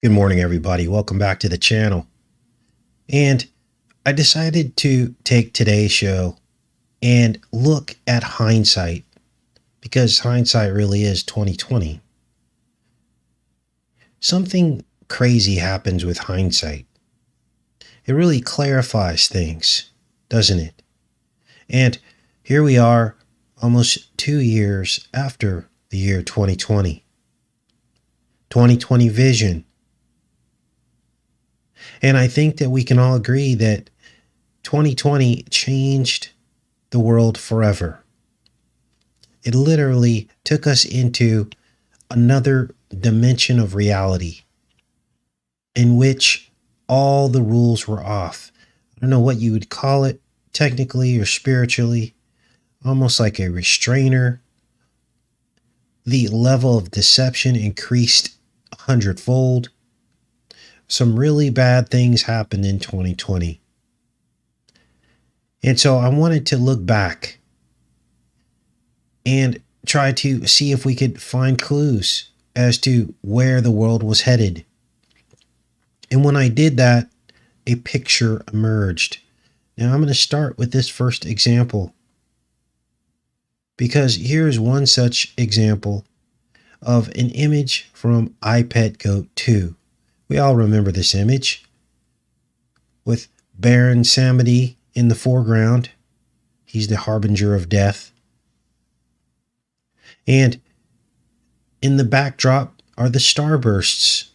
Good morning, everybody. Welcome back to the channel. And I decided to take today's show and look at hindsight, because hindsight really is 2020. Something crazy happens with hindsight. It really clarifies things, doesn't it? And here we are, almost 2 years after the year 2020. 2020 vision. And I think that we can all agree that 2020 changed the world forever. It literally took us into another dimension of reality in which all the rules were off. I don't know what you would call it technically or spiritually, almost like a restrainer. The level of deception increased 100-fold. Some really bad things happened in 2020. And so I wanted to look back and try to see if we could find clues as to where the world was headed. And when I did that, a picture emerged. Now I'm going to start with this first example, because here's one such example of an image from I Pet Goat 2. We all remember this image with Baron Samedi in the foreground. He's the harbinger of death. And in the backdrop are the starbursts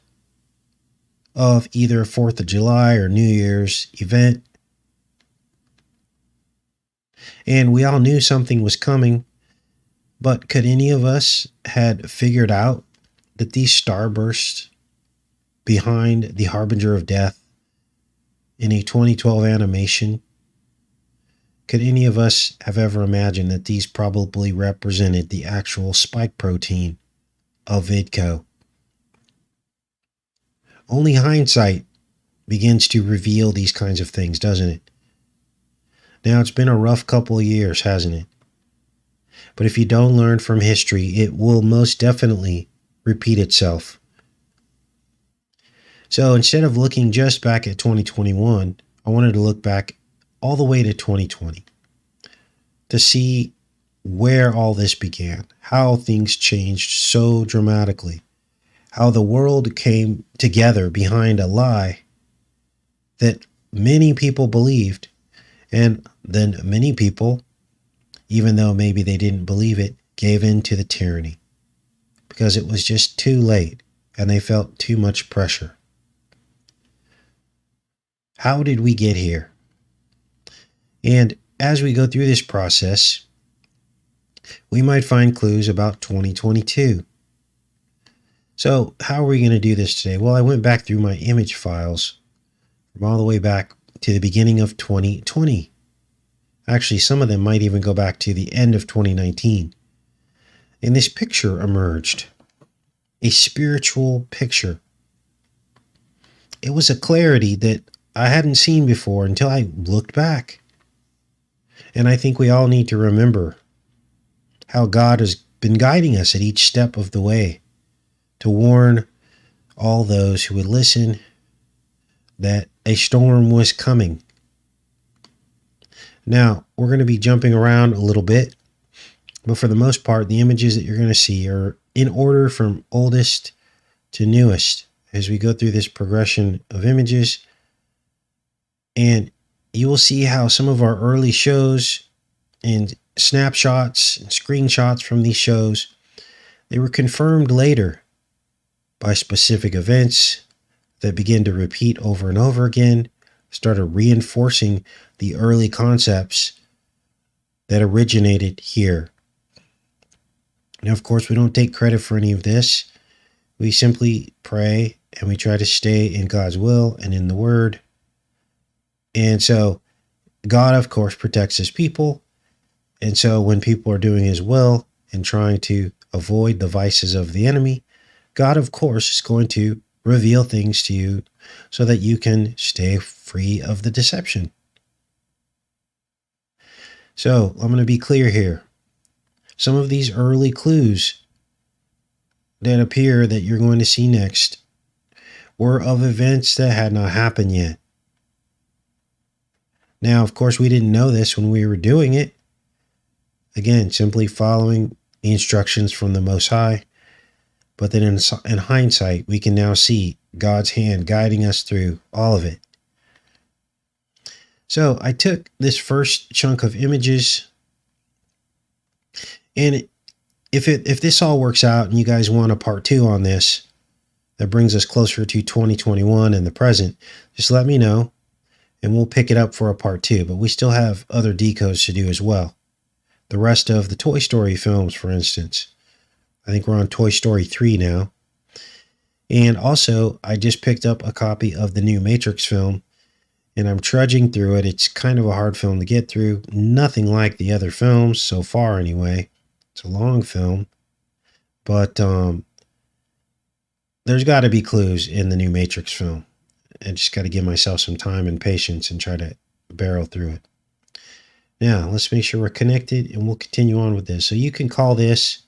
of either a 4th of July or New Year's event. And we all knew something was coming, but could any of us had figured out that these starbursts behind the harbinger of death in a 2012 animation, could any of us have ever imagined that these probably represented the actual spike protein of Vidco? Only hindsight begins to reveal these kinds of things, doesn't it? Now, it's been a rough couple of years, hasn't it? But if you don't learn from history, it will most definitely repeat itself. So instead of looking just back at 2021, I wanted to look back all the way to 2020 to see where all this began, how things changed so dramatically, how the world came together behind a lie that many people believed, and then many people, even though maybe they didn't believe it, gave in to the tyranny because it was just too late and they felt too much pressure. How did we get here? And as we go through this process, we might find clues about 2022. So how are we going to do this today? Well, I went back through my image files from all the way back to the beginning of 2020. Actually, some of them might even go back to the end of 2019. And this picture emerged, a spiritual picture. It was a clarity that I hadn't seen before until I looked back. And I think we all need to remember how God has been guiding us at each step of the way to warn all those who would listen that a storm was coming. Now, we're going to be jumping around a little bit, but for the most part, the images that you're going to see are in order from oldest to newest as we go through this progression of images. And you will see how some of our early shows and snapshots and screenshots from these shows, they were confirmed later by specific events that begin to repeat over and over again, started reinforcing the early concepts that originated here. Now, of course, we don't take credit for any of this. We simply pray and we try to stay in God's will and in the Word. And so God, of course, protects his people. And so when people are doing his will and trying to avoid the vices of the enemy, God, of course, is going to reveal things to you so that you can stay free of the deception. So I'm going to be clear here. Some of these early clues that appear that you're going to see next were of events that had not happened yet. Now, of course, we didn't know this when we were doing it. Again, simply following the instructions from the Most High. But then in hindsight, we can now see God's hand guiding us through all of it. So I took this first chunk of images, and if this all works out and you guys want a part 2 on this, that brings us closer to 2021 and the present, just let me know, and we'll pick it up for a part 2. But we still have other decodes to do as well. The rest of the Toy Story films, for instance. I think we're on Toy Story 3 now. And also, I just picked up a copy of the new Matrix film, and I'm trudging through it. It's kind of a hard film to get through. Nothing like the other films so far, anyway. It's a long film. But there's got to be clues in the new Matrix film. I just got to give myself some time and patience and try to barrel through it. Now, let's make sure we're connected, and we'll continue on with this. So you can call this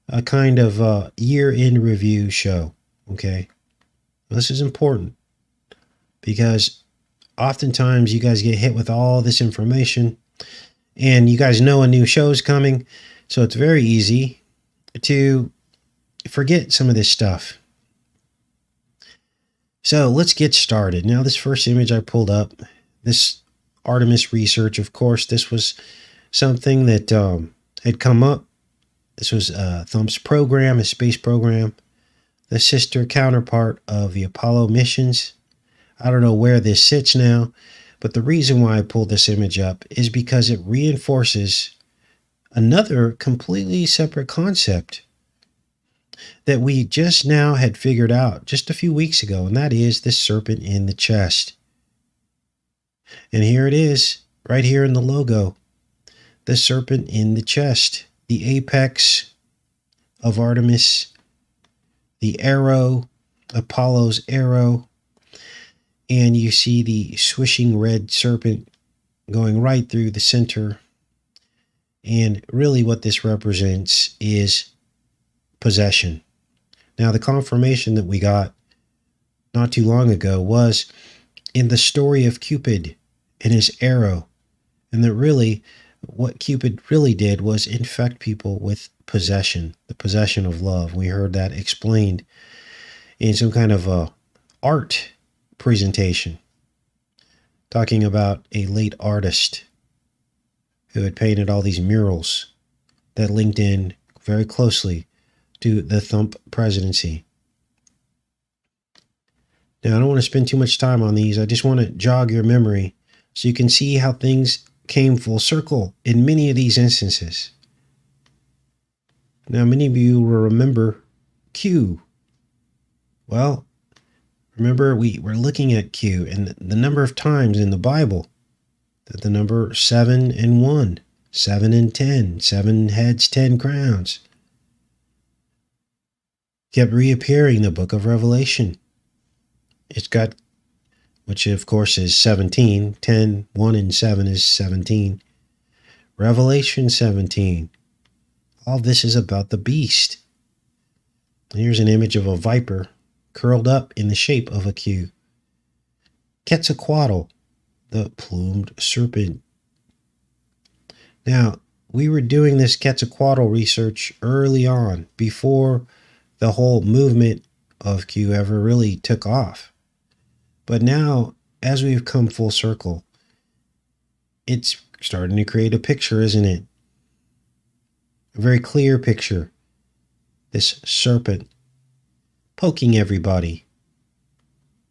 a kind of year-end review show, okay? This is important because oftentimes you guys get hit with all this information, and you guys know a new show is coming, so it's very easy to forget some of this stuff. So let's get started. Now, this first image I pulled up, this Artemis research, of course, this was something that had come up. This was Thump's program, his space program, the sister counterpart of the Apollo missions. I don't know where this sits now, but the reason why I pulled this image up is because it reinforces another completely separate concept that we just now had figured out just a few weeks ago, and that is the serpent in the chest. And here it is, right here in the logo, the serpent in the chest, the apex of Artemis, the arrow, Apollo's arrow, and you see the swishing red serpent going right through the center. And really what this represents is possession. Now, the confirmation that we got not too long ago was in the story of Cupid and his arrow, and that really what Cupid really did was infect people with possession, the possession of love. We heard that explained in some kind of art presentation, talking about a late artist who had painted all these murals that linked in very closely to the Thump presidency. Now, I don't want to spend too much time on these. I just want to jog your memory so you can see how things came full circle in many of these instances. Now, many of you will remember Q. Well, remember we were looking at Q and the number of times in the Bible that the number 7 and 1, 7 and 10, 7 heads, 10 crowns, kept reappearing in the book of Revelation. It's got, which of course is 17, 10, 1 and 7 is 17. Revelation 17. All this is about the beast. And here's an image of a viper curled up in the shape of a Q. Quetzalcoatl, the plumed serpent. Now, we were doing this Quetzalcoatl research early on, before the whole movement of Q ever really took off. But now, as we've come full circle, it's starting to create a picture, isn't it? A very clear picture. This serpent poking everybody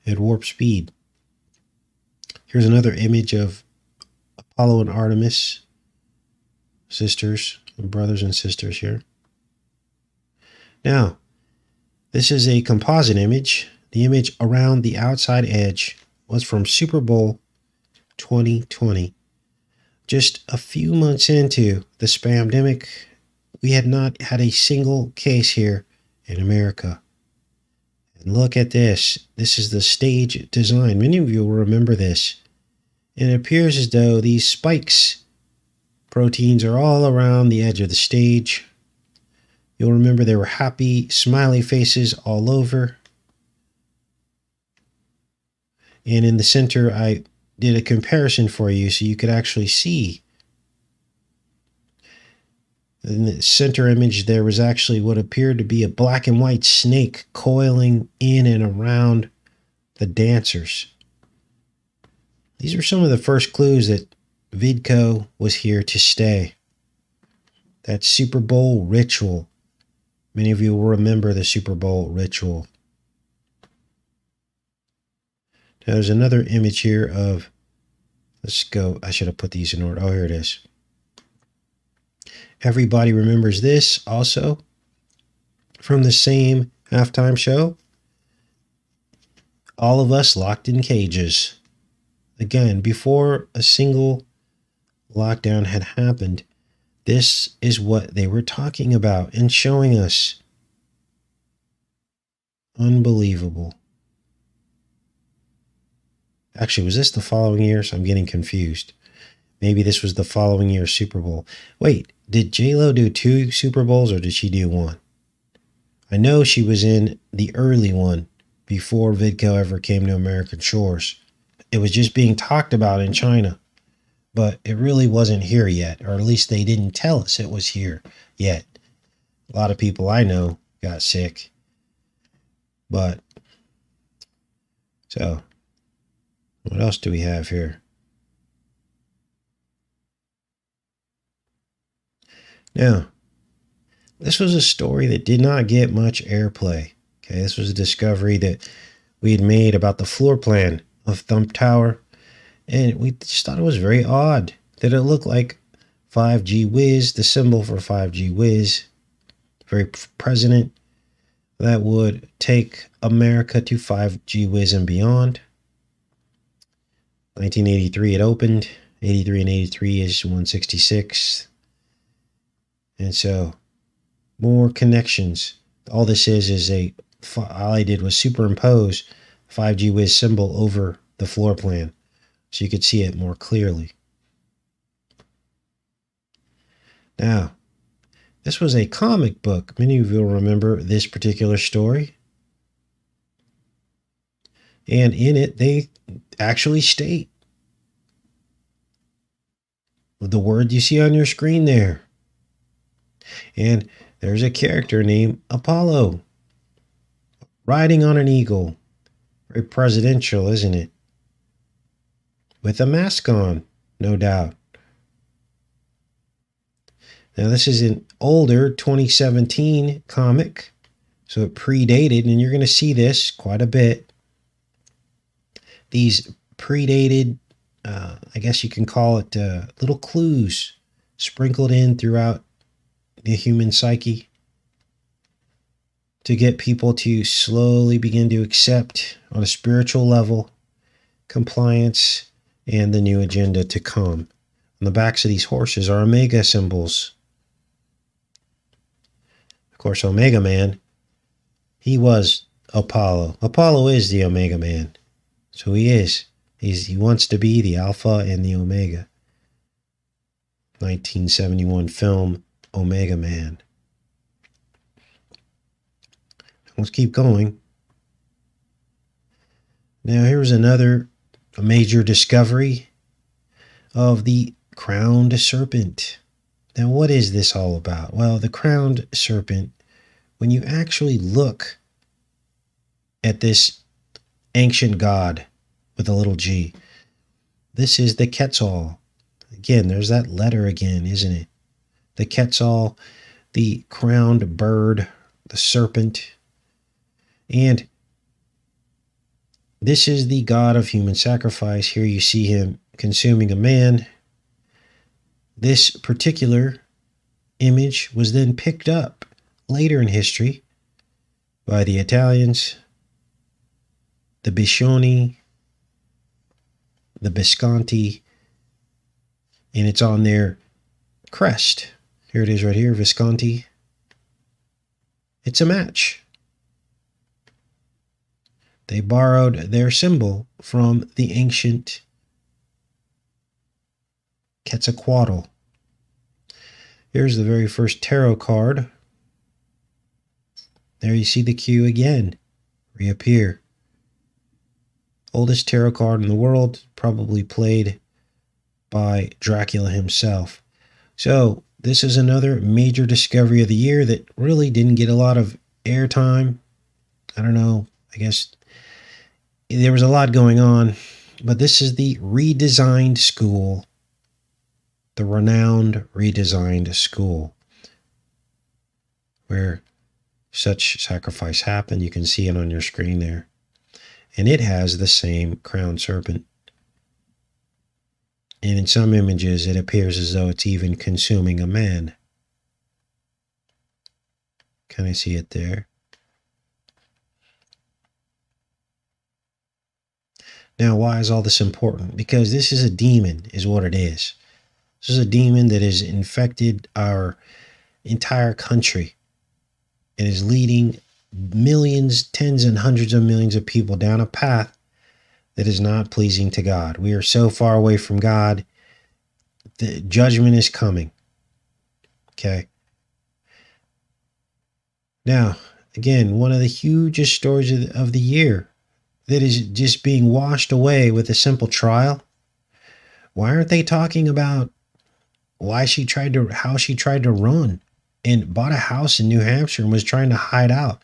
at warp speed. Here's another image of Apollo and Artemis, sisters, brothers and sisters here. Now, this is a composite image. The image around the outside edge was from Super Bowl 2020. Just a few months into the spamdemic, we had not had a single case here in America. And look at this. This is the stage design. Many of you will remember this. And it appears as though these spikes, proteins, are all around the edge of the stage. You'll remember there were happy, smiley faces all over. And in the center, I did a comparison for you so you could actually see. In the center image, there was actually what appeared to be a black and white snake coiling in and around the dancers. These are some of the first clues that Vidco was here to stay. That Super Bowl ritual. Many of you will remember the Super Bowl ritual. Now there's another image here of, let's go, I should have put these in order. Oh, here it is. Everybody remembers this also from the same halftime show. All of us locked in cages. Again, before a single lockdown had happened, this is what they were talking about and showing us. Unbelievable. Actually, was this the following year? So I'm getting confused. Maybe this was the following year's Super Bowl. Wait, did J-Lo do 2 Super Bowls or did she do 1? I know she was in the early one before Vidco ever came to American shores. It was just being talked about in China, but it really wasn't here yet, or at least they didn't tell us it was here yet. A lot of people I know got sick. But, so, what else do we have here? Now, this was a story that did not get much airplay. Okay, this was a discovery that we had made about the floor plan of Thump Tower, and we just thought it was very odd that it looked like 5G Whiz, the symbol for 5G Whiz, very president that would take America to 5G Whiz and beyond. 1983 it opened. 83 and 83 is 166. And so, more connections. All this is all I did was superimpose 5G Whiz symbol over the floor plan so you could see it more clearly. Now, this was a comic book. Many of you will remember this particular story. And in it, they actually state the word you see on your screen there. And there's a character named Apollo riding on an eagle. Very presidential, isn't it? With a mask on, no doubt. Now, this is an older 2017 comic, so it predated, and you're going to see this quite a bit. These predated, I guess you can call it little clues sprinkled in throughout the human psyche to get people to slowly begin to accept on a spiritual level compliance and the new agenda to come. On the backs of these horses are Omega symbols. Of course, Omega Man, he was Apollo. Apollo is the Omega Man. So he is. He wants to be the Alpha and the Omega. 1971 film, Omega Man. Let's keep going. Now here's another major discovery of the crowned serpent. Now what is this all about? Well, the crowned serpent, when you actually look at this ancient god with a little g, this is the Quetzal. Again, there's that letter again, isn't it? The Quetzal, the crowned bird, the serpent. And this is the god of human sacrifice. Here you see him consuming a man. This particular image was then picked up later in history by the Italians, the Biscioni, the Visconti, and it's on their crest. Here it is right here, Visconti. It's a match. They borrowed their symbol from the ancient Quetzalcoatl. Here's the very first tarot card. There you see the Q again reappear. oldest tarot card in the world, probably played by Dracula himself. So this is another major discovery of the year that really didn't get a lot of airtime. I don't know. I guess there was a lot going on, but this is the redesigned school, the renowned redesigned school, where such sacrifice happened. You can see it on your screen there. And it has the same crowned serpent. And in some images, it appears as though it's even consuming a man. Can I see it there? Now, why is all this important? Because this is a demon, is what it is. This is a demon that has infected our entire country. It is leading millions, tens and hundreds of millions of people down a path that is not pleasing to God. We are so far away from God. The judgment is coming. Okay. Now, again, one of the hugest stories of the year that is just being washed away with a simple trial. Why aren't they talking about how she tried to run and bought a house in New Hampshire and was trying to hide out?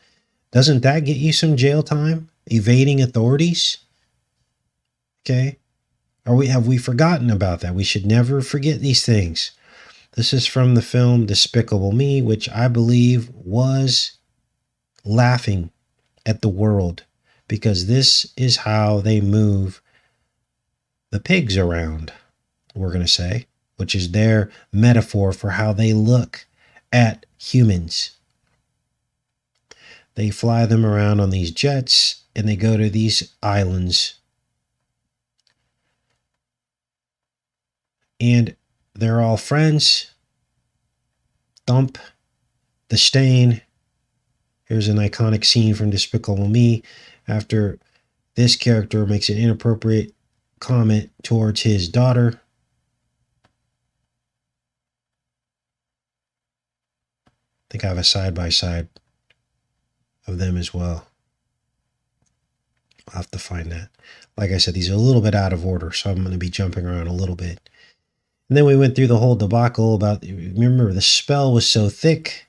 Doesn't that get you some jail time? Evading authorities? Okay. Have we forgotten about that? We should never forget these things. This is from the film Despicable Me, which I believe was laughing at the world, because this is how they move the pigs around, we're going to say, which is their metaphor for how they look at humans. They fly them around on these jets and they go to these islands. And they're all friends. Thump, the Stain. Here's an iconic scene from Despicable Me after this character makes an inappropriate comment towards his daughter. I think I have a side-by-side of them as well. I'll have to find that. Like I said, these are a little bit out of order, so I'm going to be jumping around a little bit. And then we went through the whole debacle about, remember, the spell was so thick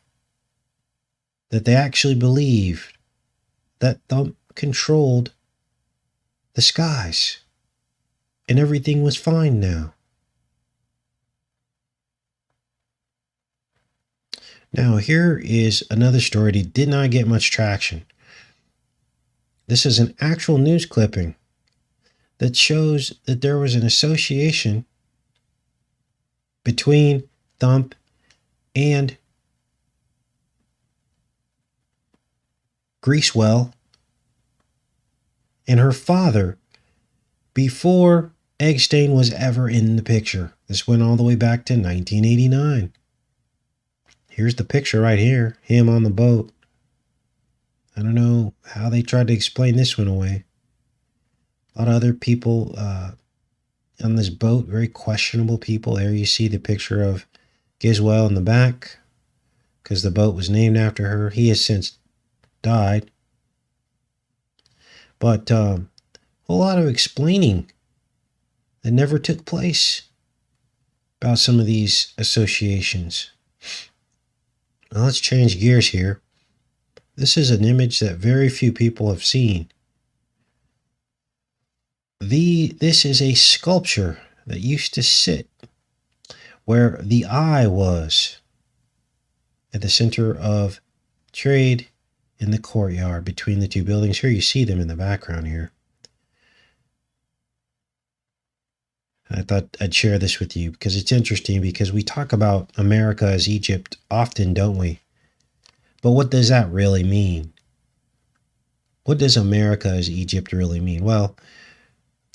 that they actually believed that Thump controlled the skies and everything was fine now. Now, here is another story that did not get much traction. This is an actual news clipping that shows that there was an association between Thump and Greasewell and her father before Eggstain was ever in the picture. This went all the way back to 1989. Here's the picture right here, him on the boat. I don't know how they tried to explain this one away. A lot of other people on this boat, very questionable people. There you see the picture of Giswell in the back because the boat was named after her. He has since died. But a whole lot of explaining that never took place about some of these associations. Now let's change gears here. This is an image that very few people have seen. This is a sculpture that used to sit where the eye was at the center of trade in the courtyard between the two buildings. Here you see them in the background here. I thought I'd share this with you because it's interesting, because we talk about America as Egypt often, don't we? But what does that really mean? What does America as Egypt really mean? Well,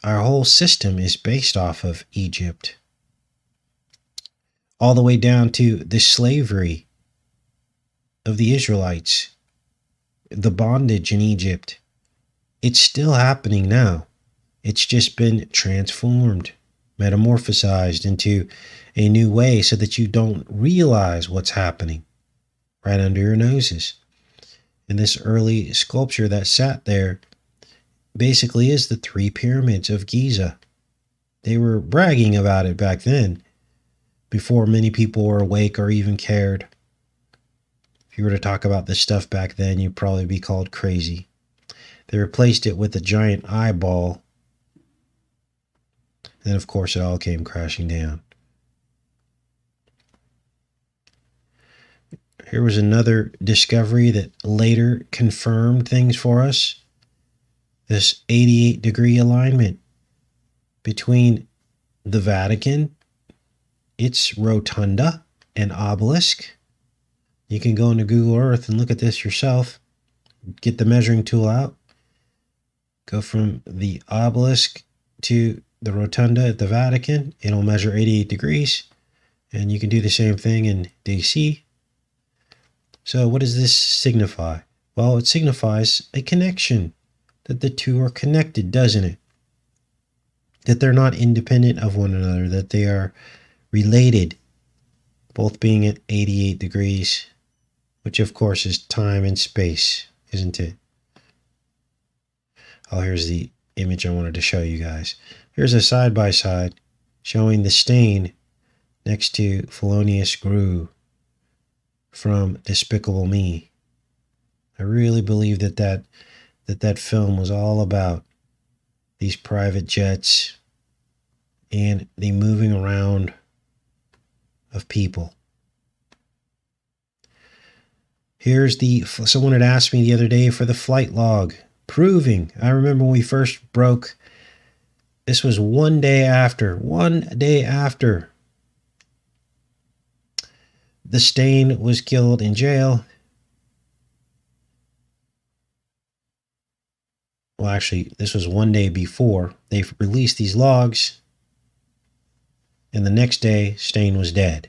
our whole system is based off of Egypt. All the way down to the slavery of the Israelites, the bondage in Egypt. It's still happening now. It's just been transformed, metamorphosized into a new way so that you don't realize what's happening right under your noses. And this early sculpture that sat there basically is the 3 pyramids of Giza. They were bragging about it back then, before many people were awake or even cared. If you were to talk about this stuff back then, you'd probably be called crazy. They replaced it with a giant eyeball. And then, of course, it all came crashing down. Here was another discovery that later confirmed things for us. This 88-degree alignment between the Vatican, its rotunda, and obelisk. You can go into Google Earth and look at this yourself. Get the measuring tool out. Go from the obelisk to the rotunda at the Vatican. It'll measure 88 degrees. And you can do the same thing in DC. So what does this signify? Well, it signifies a connection. That the two are connected, doesn't it? That they're not independent of one another. That they are related. Both being at 88 degrees. Which of course is time and space, isn't it? Oh, here's the image I wanted to show you guys. Here's a side-by-side showing the stain next to Felonious Gru from Despicable Me. I really believe that film was all about these private jets and the moving around of people. Here's someone had asked me the other day for the flight log, proving, I remember when we first broke, this was one day after the Stain was killed in jail. Well, actually, this was one day before they released these logs, and the next day, Stain was dead.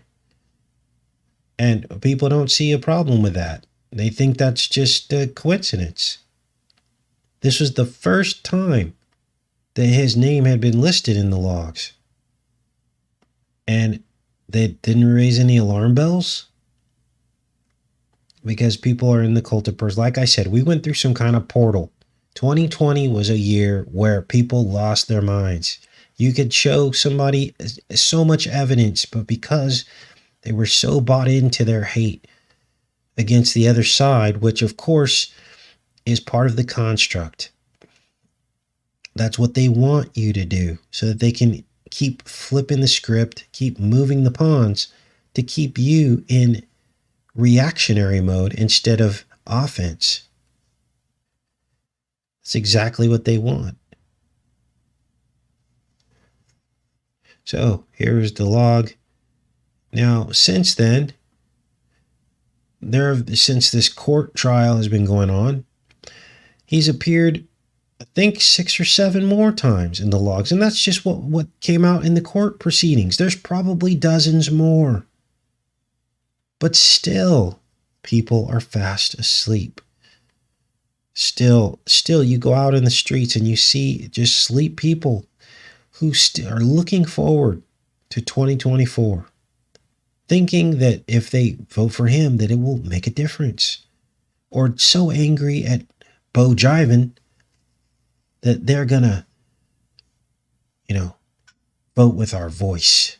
And people don't see a problem with that. They think that's just a coincidence. This was the first time that his name had been listed in the logs. And they didn't raise any alarm bells. Because people are in the cult of purse. Like I said, we went through some kind of portal. 2020 was a year where people lost their minds. You could show somebody so much evidence, but because they were so bought into their hate against the other side, which of course is part of the construct. That's what they want you to do so that they can keep flipping the script, keep moving the pawns to keep you in reactionary mode instead of offense. That's exactly what they want. So here's the log. Now, since then, since this court trial has been going on, he's appeared, I think, 6 or 7 more times in the logs. And that's just what came out in the court proceedings. There's probably dozens more. But still, people are fast asleep. Still, you go out in the streets and you see just sleep people who are looking forward to 2024. Thinking that if they vote for him, that it will make a difference. Or so angry at Bo Jivin that they're gonna, vote with our voice.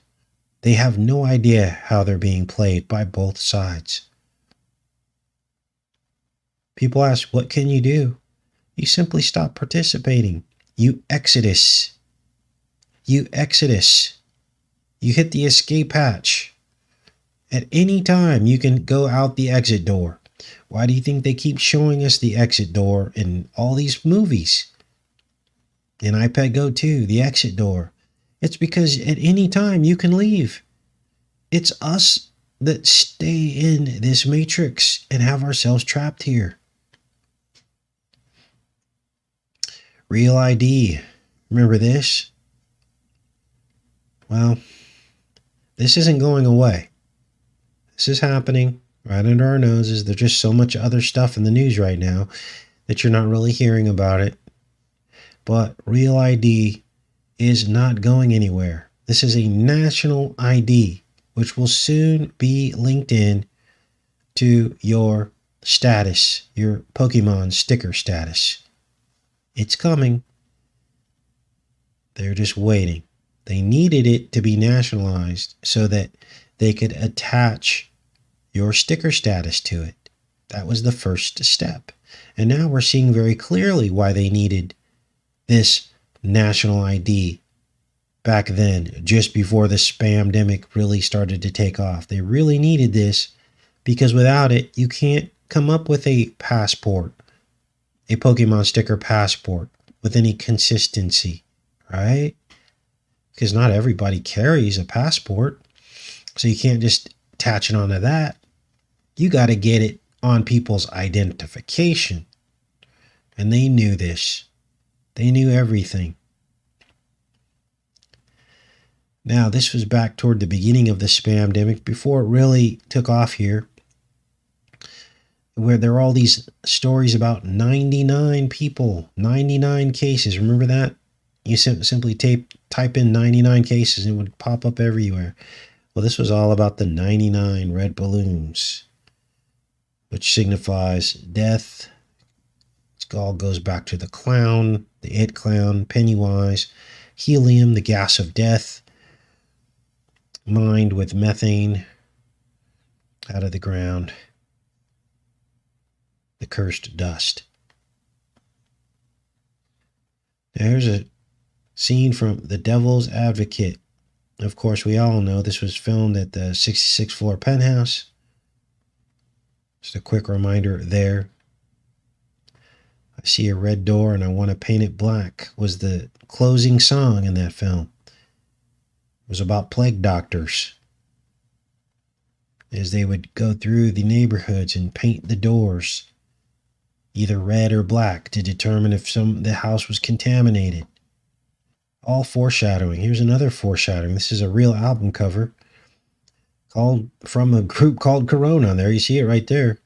They have no idea how they're being played by both sides. People ask, what can you do? You simply stop participating. You exodus. You hit the escape hatch. At any time, you can go out the exit door. Why do you think they keep showing us the exit door in all these movies? In iPad Go 2, the exit door. It's because at any time you can leave. It's us that stay in this matrix and have ourselves trapped here. Real ID. Remember this? Well, this isn't going away. This is happening right under our noses. There's just so much other stuff in the news right now that you're not really hearing about it. But Real ID is not going anywhere. This is a national ID, which will soon be linked in to your status, your Pokemon sticker status. It's coming. They're just waiting. They needed it to be nationalized so that they could attach your sticker status to it. That was the first step. And now we're seeing very clearly why they needed this national ID back then, just before the spamdemic really started to take off. They really needed this because without it, you can't come up with a passport, a Pokemon sticker passport with any consistency, right? Because not everybody carries a passport. So you can't just attach it onto that. You got to get it on people's identification. And they knew this. They knew everything. Now, this was back toward the beginning of the spamdemic, before it really took off here, where there were all these stories about 99 people, 99 cases. Remember that? You simply type in 99 cases and it would pop up everywhere. Well, this was all about the 99 red balloons, which signifies death. It all goes back to the clown, the it clown, Pennywise, helium, the gas of death, mined with methane out of the ground, the cursed dust. Now here's a scene from The Devil's Advocate. Of course, we all know this was filmed at the 66th floor penthouse. Just a quick reminder there. I see a red door and I want to paint it black was the closing song in that film. It was about plague doctors, as they would go through the neighborhoods and paint the doors either red or black to determine if the house was contaminated. All foreshadowing. Here's another foreshadowing. This is a real album cover from a group called Corona. There, you see it right there.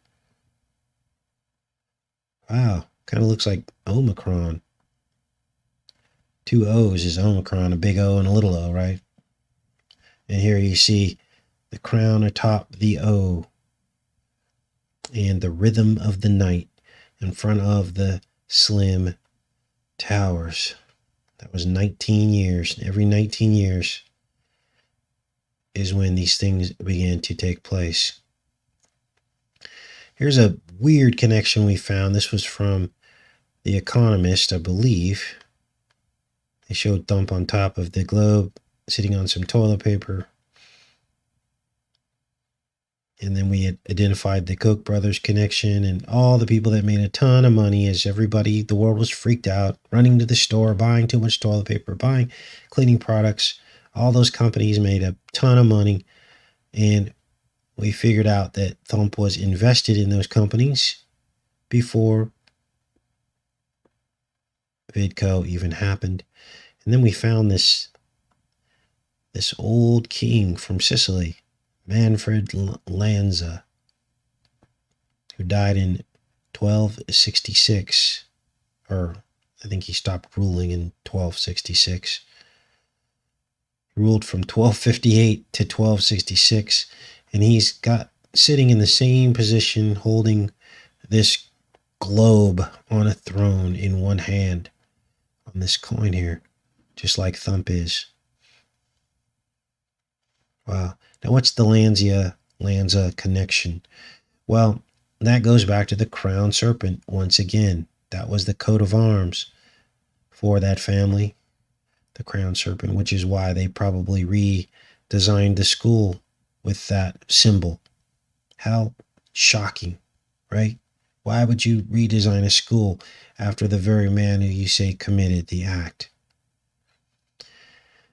Wow, kind of looks like Omicron. 2 O's is Omicron, a big O and a little O, right? And here you see the crown atop the O and the rhythm of the night in front of the slim towers. That was 19 years. Every 19 years is when these things began to take place. Here's a weird connection we found. This was from The Economist, I believe. They showed Thump on top of the globe, sitting on some toilet paper. And then we had identified the Koch brothers connection and all the people that made a ton of money as the world was freaked out, running to the store, buying too much toilet paper, buying cleaning products. All those companies made a ton of money. And we figured out that Thump was invested in those companies before Vidco even happened. And then we found this old king from Sicily, Manfred Lanza, who died in 1266, or I think he stopped ruling in 1266. He ruled from 1258 to 1266, and he's sitting in the same position, holding this globe on a throne in one hand on this coin here, just like Thump is. Wow. Now, what's the Lanza connection? Well, that goes back to the crown serpent once again. That was the coat of arms for that family, the crown serpent, which is why they probably redesigned the school with that symbol. How shocking, right? Why would you redesign a school after the very man who you say committed the act?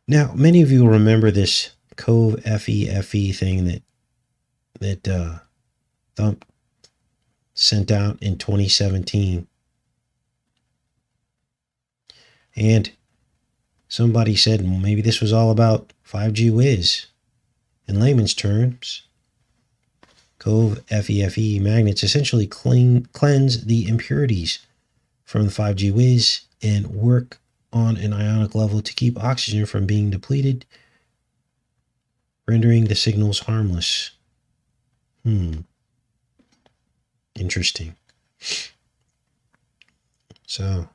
Now, many of you will remember this Cove FEFE thing that Thump sent out in 2017. And somebody said, well, maybe this was all about 5G Whiz. In layman's terms, Cove FEFE magnets essentially cleanse the impurities from the 5G Whiz and work on an ionic level to keep oxygen from being depleted, rendering the signals harmless. Interesting. So,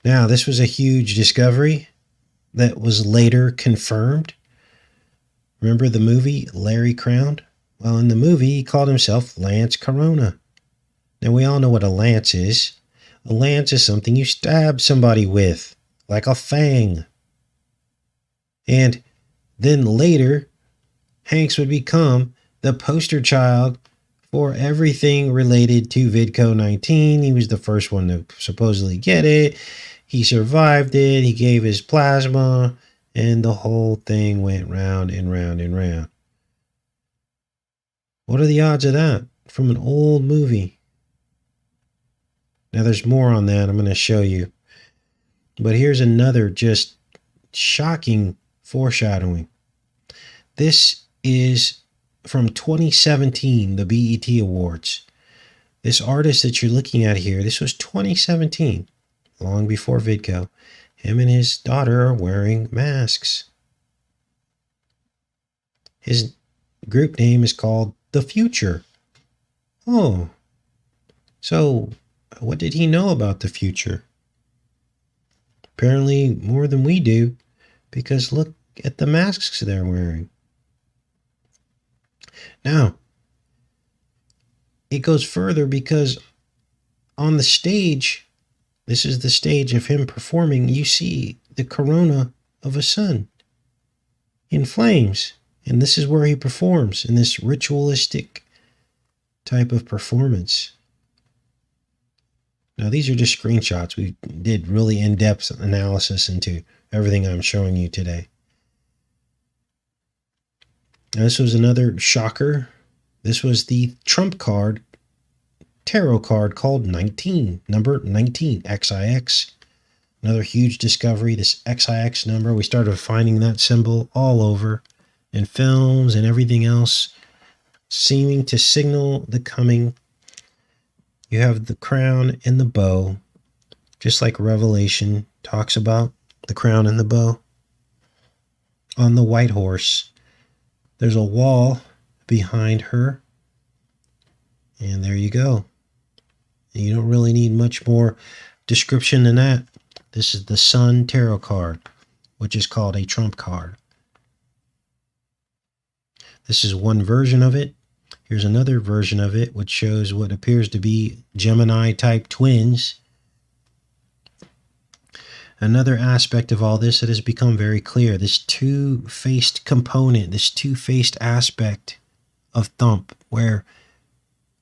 Now, this was a huge discovery that was later confirmed. Remember the movie Larry Crowned? Well, in the movie, he called himself Lance Corona. Now, we all know what a lance is. A lance is something you stab somebody with, like a fang. And then later, Hanks would become the poster child for everything related to VidCo 19. He was the first one to supposedly get it. He survived it. He gave his plasma, and the whole thing went round and round and round. What are the odds of that from an old movie? Now, there's more on that I'm going to show you. But here's another just shocking foreshadowing. This is from 2017, the BET Awards. This artist that you're looking at here, this was 2017, long before VidCo. Him and his daughter are wearing masks. His group name is called The Future. Oh, so what did he know about the future? Apparently more than we do, because look at the masks they're wearing. Now, it goes further because on the stage, this is the stage of him performing, you see the corona of a sun in flames. And this is where he performs in this ritualistic type of performance. Now, these are just screenshots. We did really in-depth analysis into everything I'm showing you today. Now, this was another shocker. This was the trump card, tarot card called 19, number 19, XIX. Another huge discovery, this XIX number. We started finding that symbol all over in films and everything else, seeming to signal the coming. You have the crown and the bow, just like Revelation talks about the crown and the bow. On the white horse, there's a wall behind her, and there you go. You don't really need much more description than that. This is the Sun Tarot card, which is called a trump card. This is one version of it. Here's another version of it, which shows what appears to be Gemini-type twins. Another aspect of all this that has become very clear, this two-faced component, this two-faced aspect of Thump, where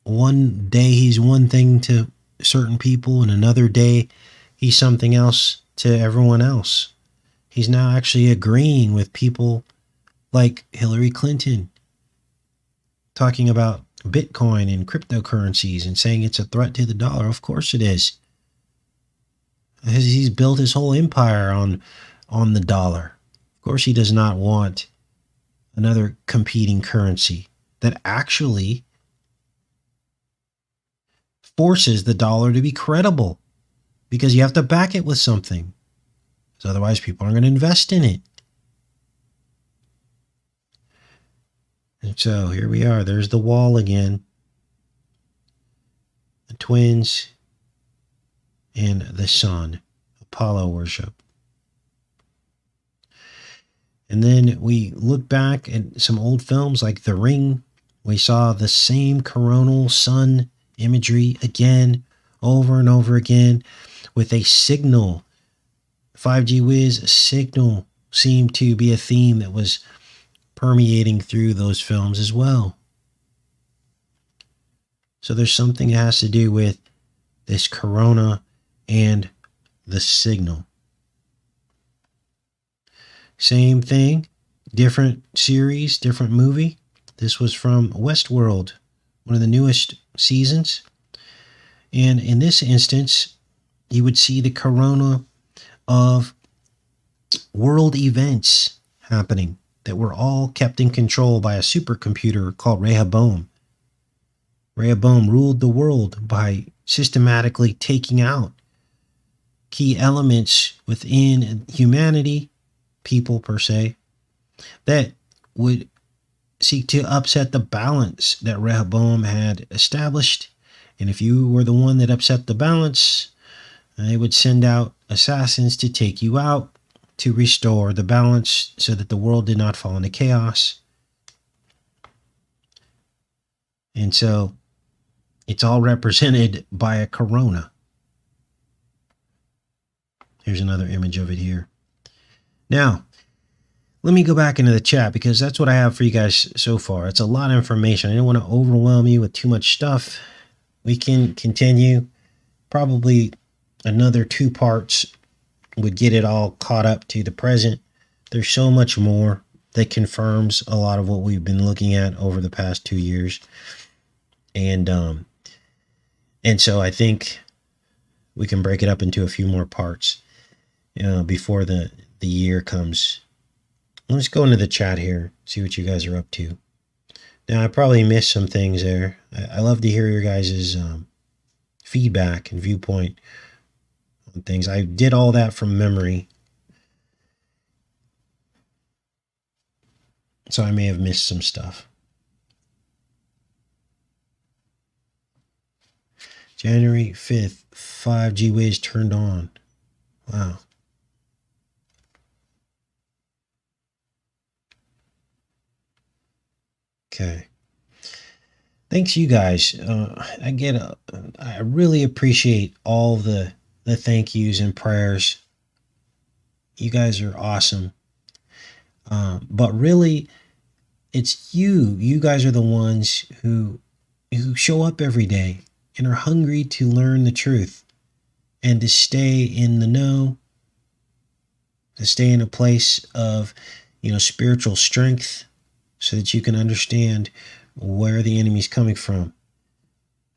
one day he's one thing to certain people and another day he's something else to everyone else. He's now actually agreeing with people like Hillary Clinton, talking about Bitcoin and cryptocurrencies and saying it's a threat to the dollar. Of course it is. He's built his whole empire on the dollar. Of course he does not want another competing currency that actually forces the dollar to be credible, because you have to back it with something. So otherwise people aren't going to invest in it. And so here we are. There's the wall again. The twins and the sun. Apollo worship. And then we look back at some old films like The Ring. We saw the same coronal sun imagery again, over and over again, with a signal. 5G Whiz signal seemed to be a theme that was permeating through those films as well. So there's something that has to do with this corona and the signal. Same thing, different series, different movie. This was from Westworld, one of the newest seasons. And in this instance, you would see the corona of world events happening that were all kept in control by a supercomputer called Rehoboam. Rehoboam ruled the world by systematically taking out key elements within humanity, people per se, that would seek to upset the balance that Rehoboam had established. And if you were the one that upset the balance, they would send out assassins to take you out, to restore the balance so that the world did not fall into chaos. And so it's all represented by a corona. Here's another image of it here. Now, let me go back into the chat because that's what I have for you guys so far. It's a lot of information. I don't want to overwhelm you with too much stuff. We can continue. Probably another 2 parts would get it all caught up to the present. There's so much more that confirms a lot of what we've been looking at over the past 2 years. And so I think we can break it up into a few more parts before the year comes. Let's go into the chat here, see what you guys are up to. Now, I probably missed some things there. I love to hear your guys' feedback and viewpoint on things. I did all that from memory, so I may have missed some stuff. January 5th, 5G waves turned on. Wow. Okay. Thanks, you guys. I really appreciate all the thank yous and prayers. You guys are awesome. But really, it's you. You guys are the ones who show up every day and are hungry to learn the truth and to stay in the know, to stay in a place of, spiritual strength so that you can understand where the enemy's coming from.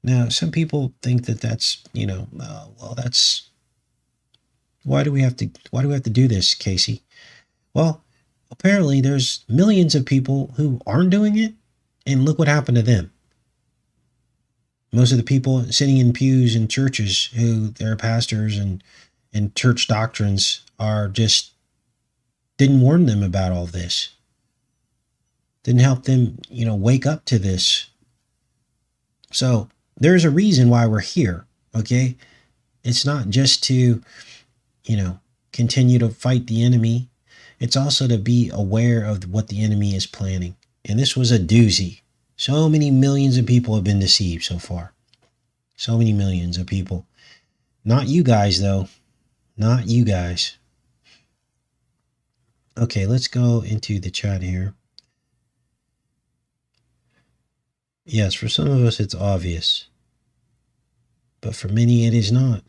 Now, some people think that that's, that's, why do we have to do this, Casey? Well, apparently there's millions of people who aren't doing it, and look what happened to them. Most of the people sitting in pews in churches who their pastors and church doctrines are just didn't warn them about all this. Didn't help them, wake up to this. So there's a reason why we're here, okay? It's not just to, continue to fight the enemy. It's also to be aware of what the enemy is planning. And this was a doozy. So many millions of people have been deceived so far. So many millions of people. Not you guys, though. Not you guys. Okay, let's go into the chat here. Yes, for some of us it's obvious. But for many it is not.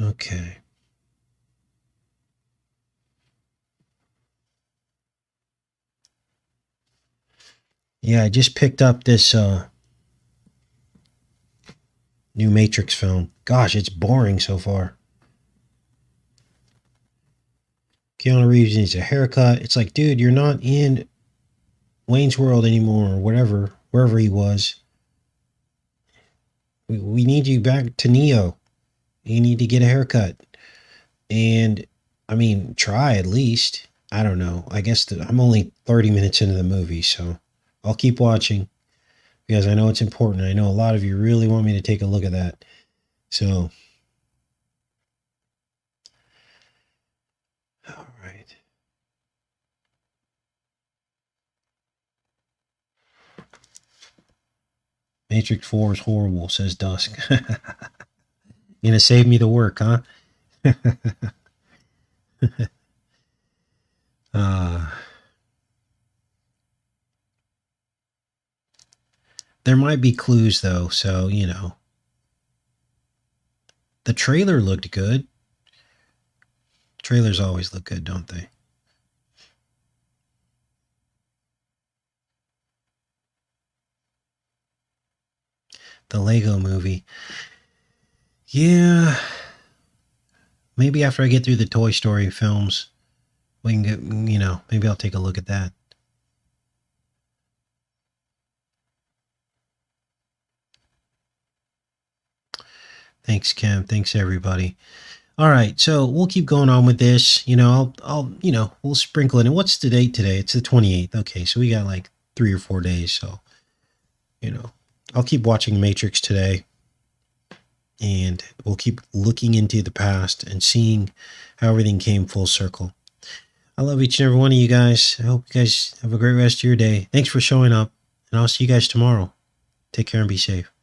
Okay. Yeah, I just picked up this new Matrix film. Gosh, it's boring so far. Keanu Reeves needs a haircut. It's like, dude, you're not in Wayne's World anymore, or whatever, wherever he was. We need you back to Neo. You need to get a haircut. And, try at least. I don't know. I guess I'm only 30 minutes into the movie, so I'll keep watching because I know it's important. I know a lot of you really want me to take a look at that. So, all right. Matrix 4 is horrible, says Dusk. You gonna save me the work, huh? There might be clues, though, so, The trailer looked good. Trailers always look good, don't they? The Lego movie. Yeah. Maybe after I get through the Toy Story films, we can get, maybe I'll take a look at that. Thanks, Kim. Thanks, everybody. All right, so we'll keep going on with this. We'll sprinkle it in. What's the date today? It's the 28th. Okay, so we got like 3 or 4 days. So, I'll keep watching Matrix today, and we'll keep looking into the past and seeing how everything came full circle. I love each and every one of you guys. I hope you guys have a great rest of your day. Thanks for showing up, and I'll see you guys tomorrow. Take care and be safe.